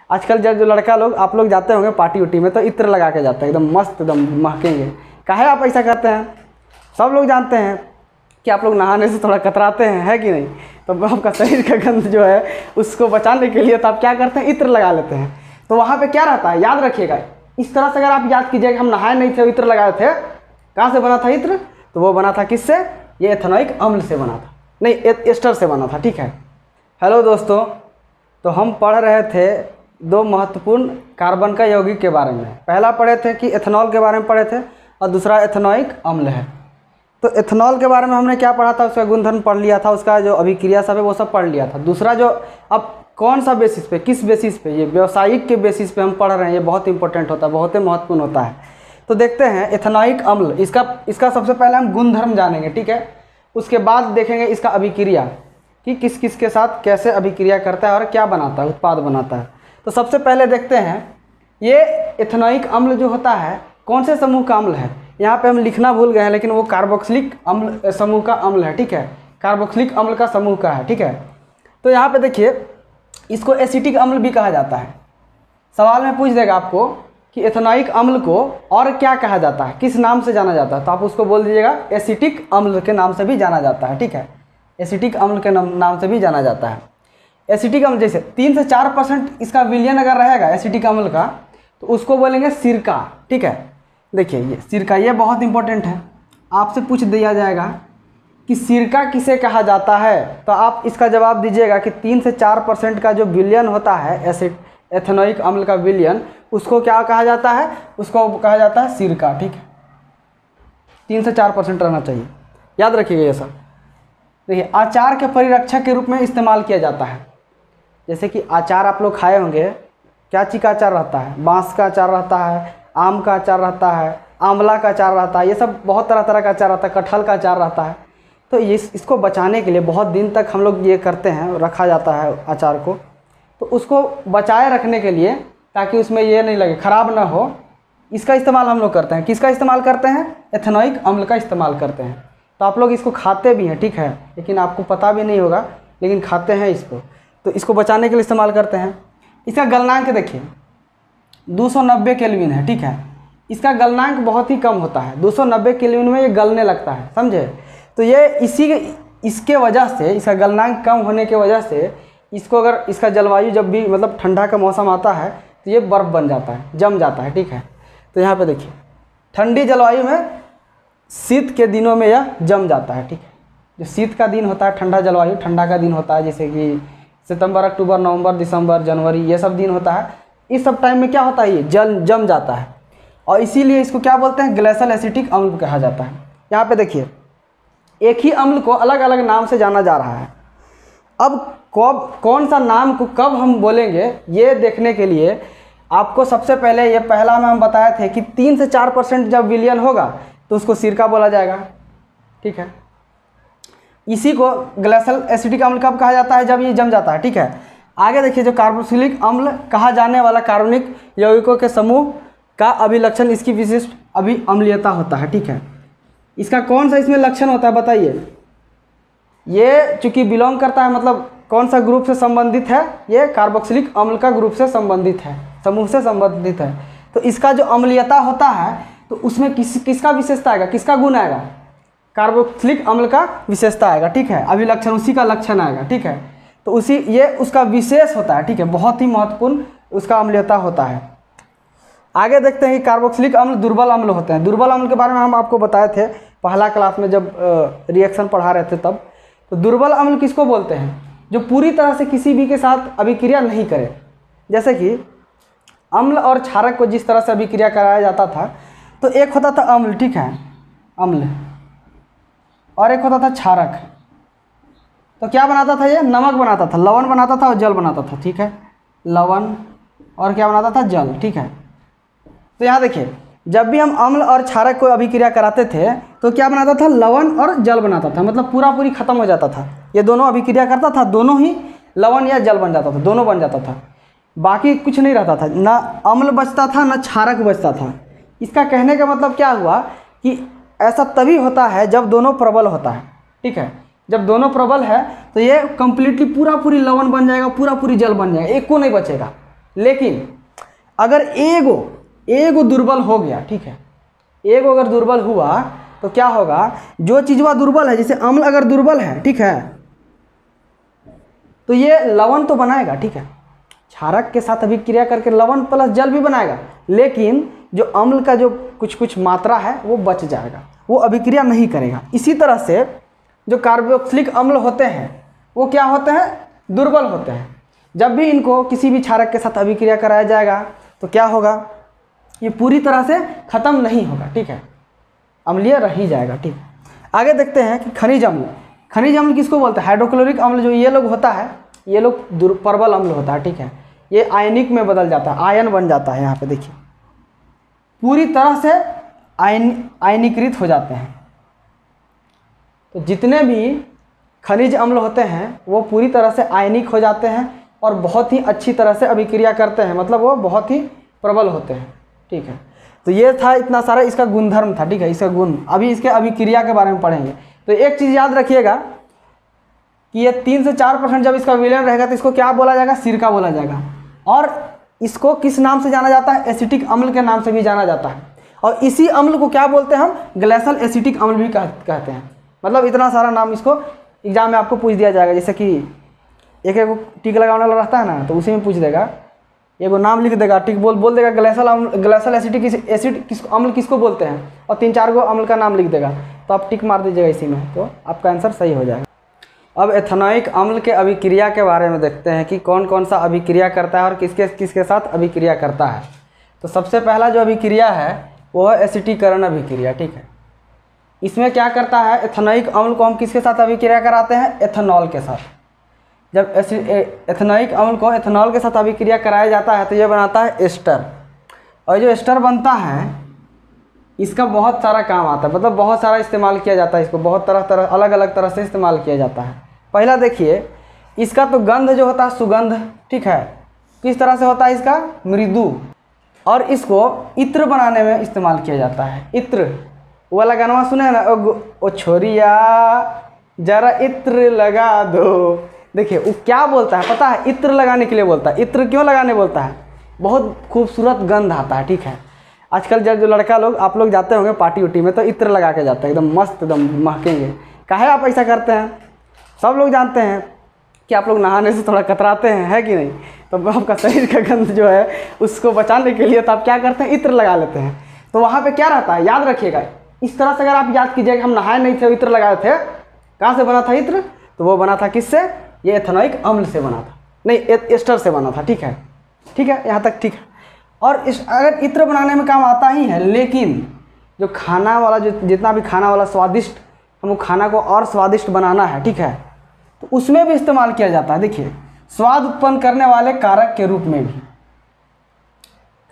आजकल जो लड़का लोग आप लोग जाते होंगे पार्टी उटी में तो इत्र लगा के जाते हैं, एकदम मस्त एकदम महकेंगे। काहे आप ऐसा करते हैं? सब लोग जानते हैं कि आप लोग नहाने से थोड़ा कतराते हैं, है कि नहीं? तो आपका शरीर का गंध जो है उसको बचाने के लिए तो आप क्या करते हैं, इत्र लगा लेते हैं। तो वहाँ पे क्या रहता है, याद रखिएगा, इस तरह से अगर आप याद कीजिएगा हम नहाए नहीं थे, इत्र लगाए थे, कहाँ से बना था इत्र? तो वो बना था किससे? ये एथेनॉइक अम्ल से बना था, नहीं एस्टर से बना था, ठीक है। हेलो दोस्तों, तो हम पढ़ रहे थे दो महत्वपूर्ण कार्बन का यौगिक के बारे में। पहला पढ़े थे कि एथेनॉल के बारे में पढ़े थे और दूसरा एथेनॉइक अम्ल है। तो एथेनॉल के बारे में हमने क्या पढ़ा था, उसका गुणधर्म पढ़ लिया था, उसका जो अभिक्रिया सब है वो सब पढ़ लिया था। दूसरा जो अब कौन सा बेसिस पे, किस बेसिस पे, ये व्यावसायिक के बेसिस पे हम पढ़ रहे हैं, ये बहुत इंपॉर्टेंट होता है, बहुत ही महत्वपूर्ण होता है। तो देखते हैं एथेनॉइक अम्ल, इसका सबसे पहले हम गुणधर्म जानेंगे, ठीक है। उसके बाद देखेंगे इसका अभिक्रिया कि किस किस के साथ कैसे अभिक्रिया करता है और क्या बनाता है, उत्पाद बनाता है। तो सबसे पहले देखते हैं ये एथेनॉइक अम्ल जो होता है कौन से समूह का अम्ल है। यहाँ पे हम लिखना भूल गए हैं, लेकिन वो कार्बोक्सिलिक अम्ल समूह का अम्ल है, ठीक है। कार्बोक्सिलिक अम्ल का समूह का है, ठीक है। तो यहाँ पे देखिए इसको एसिटिक अम्ल भी कहा जाता है। सवाल में पूछ देगा आपको कि एथेनॉइक अम्ल को और क्या कहा जाता है, किस नाम से जाना जाता है, तो आप उसको बोल दीजिएगा एसिटिक अम्ल के नाम से भी जाना जाता है, ठीक है। एसिटिक अम्ल के नाम से भी जाना जाता है। एसिटिक अम्ल जैसे 3 से 4% इसका विलयन अगर रहेगा एसिटिक अम्ल का, तो उसको बोलेंगे सिरका, ठीक है। देखिए ये सिरका, ये बहुत इंपॉर्टेंट है, आपसे पूछ दिया जाएगा कि सिरका किसे कहा जाता है, तो आप इसका जवाब दीजिएगा कि 3 से 4% का जो विलयन होता है एथेनॉइक अम्ल का विलयन, उसको क्या कहा जाता है, उसको कहा जाता है सिरका, ठीक है। 3 से 4% रहना चाहिए, याद रखिएगा ये सब। देखिए अचार के परिरक्षक के रूप में इस्तेमाल किया जाता है। जैसे कि अचार आप लोग खाए होंगे, क्या चीज़ का अचार रहता है, बांस का अचार रहता है, आम का अचार रहता है, आंवला का अचार रहता है, ये सब बहुत तरह तरह का अचार रहता है, कटहल का अचार रहता है। तो इसको बचाने के लिए बहुत दिन तक हम लोग ये करते हैं, रखा जाता है अचार को। तो उसको बचाए रखने के लिए, ताकि उसमें ये नहीं लगे, ख़राब ना हो, इसका इस्तेमाल हम लोग करते हैं। किसका इस्तेमाल करते हैं? एथेनॉइक अम्ल का इस्तेमाल करते हैं। तो आप लोग इसको खाते भी हैं, ठीक है, लेकिन आपको पता भी नहीं होगा, लेकिन खाते हैं इसको। तो इसको बचाने के लिए इस्तेमाल करते हैं। इसका गलनांक देखिए 290 केल्विन है, ठीक है। इसका गलनांक बहुत ही कम होता है, 290 केल्विन में ये गलने लगता है, समझे। तो ये इसके वजह से, इसका गलनांक कम होने के वजह से इसको अगर इसका जलवायु जब भी मतलब ठंडा का मौसम आता है तो ये बर्फ़ बन जाता है, जम जाता है, ठीक है। तो यहाँ पे देखिए ठंडी जलवायु में शीत के दिनों में यह जम जाता है, ठीक है। जो शीत का दिन होता है, ठंडा जलवायु, ठंडा का दिन होता है, जैसे कि सितंबर, अक्टूबर, नवंबर, दिसंबर, जनवरी, ये सब दिन होता है। इस सब टाइम में क्या होता है, ये जम जाता है, और इसीलिए इसको क्या बोलते हैं, ग्लेशियल एसिटिक अम्ल कहा जाता है। यहाँ पे देखिए एक ही अम्ल को अलग अलग नाम से जाना जा रहा है। अब कौन सा नाम को कब हम बोलेंगे, ये देखने के लिए आपको सबसे पहले ये पहला में हम बताए थे कि 3 से 4% जब विलयन होगा तो उसको सिरका बोला जाएगा, ठीक है। इसी को ग्लेशियल एसिटिक अम्ल कब कहा जाता है, जब ये जम जाता है, ठीक है। आगे देखिए जो कार्बोक्सिलिक अम्ल कहा जाने वाला कार्बनिक यौगिकों के समूह का अभिलक्षण इसकी विशिष्ट अम्लीयता होता है, ठीक है। इसका कौन सा इसमें लक्षण होता है बताइए। ये चूँकि बिलोंग करता है, मतलब कौन सा ग्रुप से संबंधित है, ये कार्बोक्सिलिक अम्ल का ग्रुप से संबंधित है, समूह से संबंधित है। तो इसका जो अम्लीयता होता है तो उसमें किसका विशेषता आएगा, किसका गुण आएगा, कार्बोक्सिलिक अम्ल का विशेषता आएगा, ठीक है। अभिलक्षण उसी का लक्षण आएगा, ठीक है। तो ये उसका विशेष होता है, ठीक है, बहुत ही महत्वपूर्ण उसका अम्लीयता होता है। आगे देखते हैं कि कार्बोक्सिलिक अम्ल दुर्बल अम्ल होते हैं। दुर्बल अम्ल के बारे में हम आपको बताए थे पहला क्लास में जब रिएक्शन पढ़ा रहे थे तब। तो दुर्बल अम्ल किसको बोलते हैं, जो पूरी तरह से किसी भी के साथ अभिक्रिया नहीं करे। जैसे कि अम्ल और क्षारक को जिस तरह से अभिक्रिया कराया जाता था, तो एक होता था अम्ल, ठीक है, अम्ल, और एक होता था क्षारक। तो क्या बनाता था, ये नमक बनाता था, लवण बनाता था और जल बनाता था, ठीक है, लवण और क्या बनाता था, जल, ठीक है। तो यहाँ देखिए जब भी हम अम्ल और क्षारक को अभिक्रिया कराते थे तो क्या बनाता था, लवण और जल बनाता था, मतलब पूरी ख़त्म हो जाता था। ये दोनों अभिक्रिया करता था, दोनों ही लवण या जल बन जाता था, दोनों बन जाता था, बाकी कुछ नहीं रहता था, ना अम्ल बचता था ना क्षारक बचता था। इसका कहने का मतलब क्या हुआ कि ऐसा तभी होता है जब दोनों प्रबल होता है, ठीक है। जब दोनों प्रबल है तो ये कंप्लीटली पूरी लवण बन जाएगा, पूरी जल बन जाएगा, एक को नहीं बचेगा। लेकिन अगर एगो दुर्बल हो गया, ठीक है, एगो अगर दुर्बल हुआ तो क्या होगा, जो चीज़ वह दुर्बल है, जैसे अम्ल अगर दुर्बल है, ठीक है, तो ये लवण तो बनाएगा, ठीक है, क्षारक के साथ अभिक्रिया करके लवण प्लस जल भी बनाएगा, लेकिन जो अम्ल का जो कुछ मात्रा है वो बच जाएगा, वो अभिक्रिया नहीं करेगा। इसी तरह से जो कार्बोक्सिलिक अम्ल होते हैं वो क्या होते हैं, दुर्बल होते हैं। जब भी इनको किसी भी क्षारक के साथ अभिक्रिया कराया जाएगा तो क्या होगा, ये पूरी तरह से खत्म नहीं होगा, ठीक है, अम्लीय रह ही जाएगा। ठीक, आगे देखते हैं कि खनिज अम्ल। खनिज अम्ल किसको बोलते हैं, हाइड्रोक्लोरिक अम्ल जो ये लोग होता है, ये लोग प्रबल अम्ल होता है, ठीक है, ये आयनिक में बदल जाता है, आयन बन जाता है, यहाँ पे देखिए पूरी तरह से आयनीकृत हो जाते हैं। तो जितने भी खनिज अम्ल होते हैं वो पूरी तरह से आयनिक हो जाते हैं और बहुत ही अच्छी तरह से अभिक्रिया करते हैं, मतलब वो बहुत ही प्रबल होते हैं। ठीक है, तो ये था इतना सारा इसका गुणधर्म था, ठीक है, इसका गुण। अभी इसके अभिक्रिया के बारे में पढ़ेंगे। तो एक चीज़ याद रखिएगा कि ये 3 से 4% जब इसका विलयन रहेगा तो इसको क्या बोला जाएगा, सिरका बोला जाएगा। और इसको किस नाम से जाना जाता है, एसिटिक अम्ल के नाम से भी जाना जाता है। और इसी अम्ल को क्या बोलते हैं हम, ग्लेशियल एसिटिक अम्ल भी कहते हैं। मतलब इतना सारा नाम इसको एग्जाम में आपको पूछ दिया जाएगा, जैसे कि एक टिक लगाने वाला रहता है ना, तो उसी में पूछ देगा, एगो नाम लिख देगा, टिक बोल देगा ग्लेशियल एसिटिक एसिड किसको अम्ल किसको बोलते हैं, और 3-4 गो अम्ल का नाम लिख देगा, तो आप टिक मार दीजिएगा इसी में, तो आपका आंसर सही हो जाएगा। अब एथेनोइक अम्ल के अभिक्रिया के बारे में देखते हैं कि कौन कौन सा अभिक्रिया करता है और किसके साथ अभिक्रिया करता है। तो सबसे पहला जो अभिक्रिया है वो है एसिटीकरण अभिक्रिया। ठीक है, इसमें क्या करता है, एथेनोइक अम्ल को हम किसके साथ अभिक्रिया कराते हैं, एथेनॉल के साथ। जब एथेनोइक अम्ल को एथेनॉल के साथ अभिक्रिया कराया जाता है तो ये बनाता है एस्टर। और जो एस्टर बनता है इसका बहुत सारा काम आता है, मतलब बहुत सारा इस्तेमाल किया जाता है, इसको बहुत तरह अलग अलग तरह से इस्तेमाल किया जाता है। पहला देखिए, इसका तो गंध जो होता है सुगंध, ठीक है, किस तरह से होता है, इसका मृदु। और इसको इत्र बनाने में इस्तेमाल किया जाता है। इत्र वो वाला गाना सुने ना, ओ छोरिया जरा इत्र लगा दो। देखिए वो क्या बोलता है पता है, इत्र लगाने के लिए बोलता है। इत्र क्यों लगाने बोलता है, बहुत खूबसूरत गंध आता है। ठीक है, आजकल जब जो लड़का लोग आप लोग जाते होंगे पार्टी उटी में तो इत्र लगा के जाते हैं, एकदम मस्त, एकदम महकेंगे। काहे आप ऐसा करते हैं, सब लोग जानते हैं कि आप लोग नहाने से थोड़ा कतराते हैं, है कि नहीं, तो आपका शरीर का गंध जो है उसको बचाने के लिए तो आप क्या करते हैं, इत्र लगा लेते हैं। तो वहाँ पे क्या रहता है, याद रखिएगा, इस तरह से अगर आप याद कीजिएगा, हम नहाए नहीं थे, इत्र लगाए थे, कहाँ से बना था इत्र, तो वो बना था किससे, ये एथेनोइक अम्ल से बना था, नहीं एस्टर से बना था। ठीक है, ठीक है, यहाँ तक ठीक है। और अगर इत्र बनाने में काम आता ही है, लेकिन जो खाना वाला जो जितना भी खाना वाला स्वादिष्ट, हमको खाना को और स्वादिष्ट बनाना है, ठीक है, तो उसमें भी इस्तेमाल किया जाता है। देखिए, स्वाद उत्पन्न करने वाले कारक के रूप में भी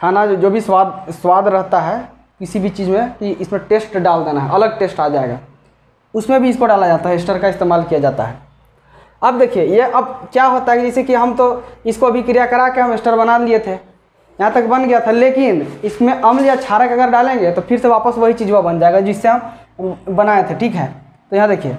खाना जो भी स्वाद रहता है किसी भी चीज़ में, कि इसमें टेस्ट डाल देना है, अलग टेस्ट आ जाएगा, उसमें भी इसको डाला जाता है, एस्टर का इस्तेमाल किया जाता है। अब देखिए, ये अब क्या होता है कि जैसे कि हम तो इसको अभिक्रिया करा के हम एस्टर बना लिए थे, यहाँ तक बन गया था, लेकिन इसमें अम्ल या क्षारक अगर डालेंगे तो फिर से वापस वही चीज़ बन जाएगा जिससे हम बनाए थे। ठीक है, तो यहाँ देखिए,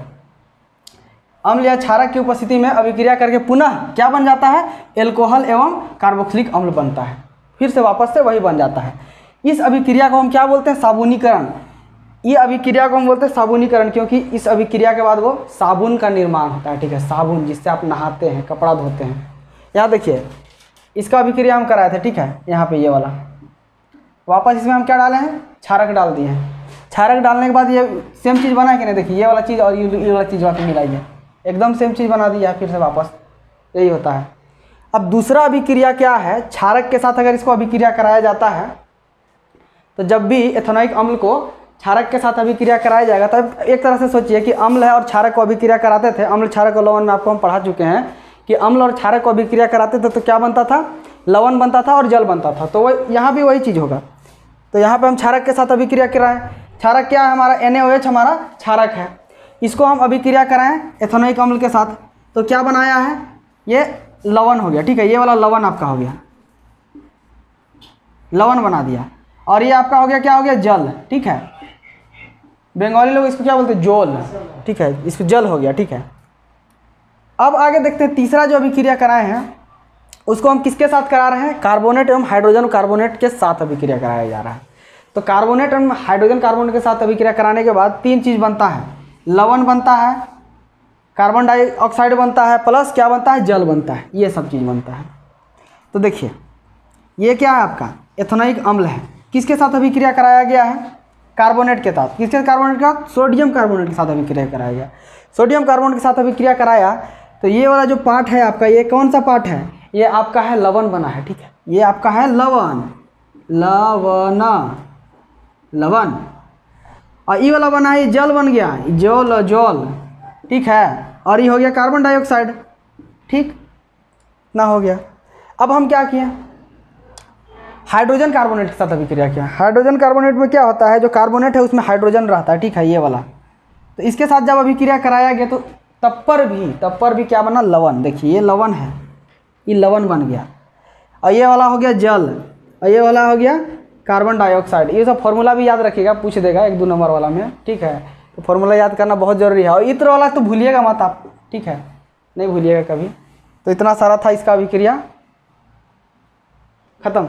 अम्ल या क्षारक की उपस्थिति में अभिक्रिया करके पुनः क्या बन जाता है, एल्कोहल एवं कार्बोक्सिलिक अम्ल बनता है, फिर से वापस से वही बन जाता है। इस अभिक्रिया को हम क्या बोलते हैं, साबुनीकरण। ये अभिक्रिया को हम बोलते हैं साबुनीकरण, क्योंकि इस अभिक्रिया के बाद वो साबुन का निर्माण होता है। ठीक है, साबुन जिससे आप नहाते हैं, कपड़ा धोते हैं। यहाँ देखिए, इसका अभिक्रिया हम कराए थे, ठीक है, यहाँ पे ये वाला, वापस इसमें हम क्या डाले हैं, क्षारक डाल दिए हैं। क्षारक डालने के बाद ये सेम चीज़ बना है कि नहीं, देखिए ये वाला चीज़ और ये वाला चीज़ वहाँ पर मिलाइए, एकदम सेम चीज़ बना दिया है, फिर से वापस यही होता है। अब दूसरा अभिक्रिया क्या है, क्षारक के साथ अगर इसको अभिक्रिया कराया जाता है, तो जब भी एथेनोइक अम्ल को क्षारक के साथ अभिक्रिया कराया जाएगा, तब एक तरह से सोचिए कि अम्ल है और क्षारक को अभिक्रिया कराते थे। अम्ल क्षारक और लवण में आपको हम पढ़ा चुके हैं कि अम्ल और क्षारक को अभिक्रिया कराते थे तो क्या बनता था, लवण बनता था और जल बनता था। तो वो यहाँ भी वही चीज़ होगा। तो यहाँ पे हम क्षारक के साथ अभिक्रिया कराएं, क्षारक क्या है हमारा, NaOH हमारा क्षारक है, इसको हम अभिक्रिया कराएं एथेनोइक अम्ल के साथ, तो क्या बनाया है, ये लवण हो गया। ठीक है, ये वाला लवण आपका हो गया, लवण बना दिया। और ये आपका हो गया, क्या हो गया, जल। ठीक है, बंगाली लोग इसको क्या बोलते हैं, जोल। ठीक है, इसको जल हो गया। ठीक है, अब आगे देखते हैं तीसरा जो अभिक्रिया कराए हैं उसको हम किसके साथ करा रहे हैं, कार्बोनेट एवं हाइड्रोजन कार्बोनेट के साथ अभिक्रिया कराया जा रहा है। तो कार्बोनेट एवं हाइड्रोजन कार्बोनेट के साथ अभिक्रिया कराने के बाद 3 चीज़ बनता है, लवण बनता है, कार्बन डाइऑक्साइड बनता है, प्लस क्या बनता है, जल बनता है, ये सब चीज़ बनता है। तो देखिए ये क्या है आपका एथेनोइक अम्ल है, किसके साथ अभिक्रिया कराया गया है, कार्बोनेट के साथ। किसके कार्बोनेट के साथ, सोडियम कार्बोनेट के साथ अभिक्रिया कराया गया। सोडियम कार्बोनेट के साथ अभिक्रिया कराया तो ये वाला जो पार्ट है आपका, ये कौन सा पार्ट है, ये आपका है लवण बना है, ठीक है, ये आपका है लवण, लवण। और ये वाला बना है, जल बन गया, जल, ठीक है। और ये हो गया कार्बन डाइऑक्साइड, ठीक ना, हो गया। अब हम क्या किए, हाइड्रोजन कार्बोनेट के साथ अभिक्रिया किया। हाइड्रोजन कार्बोनेट में क्या होता है, जो कार्बोनेट है उसमें हाइड्रोजन रहता है, ठीक है, ये वाला। तो इसके साथ जब अभिक्रिया कराया गया तो तब पर भी क्या बना, लवण। देखिए ये लवण है, ये लवण बन गया। और ये वाला हो गया जल, और ये वाला हो गया कार्बन डाइऑक्साइड। ये सब फॉर्मूला भी याद रखिएगा, पूछ देगा 1-2 नंबर वाला में, ठीक है। तो फॉर्मूला याद करना बहुत ज़रूरी है। और इत्र वाला तो भूलिएगा मत आप, ठीक है, नहीं भूलिएगा कभी। तो इतना सारा था इसका अभिक्रिया, खत्म।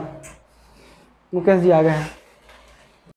मुकेश जी आ गए हैं।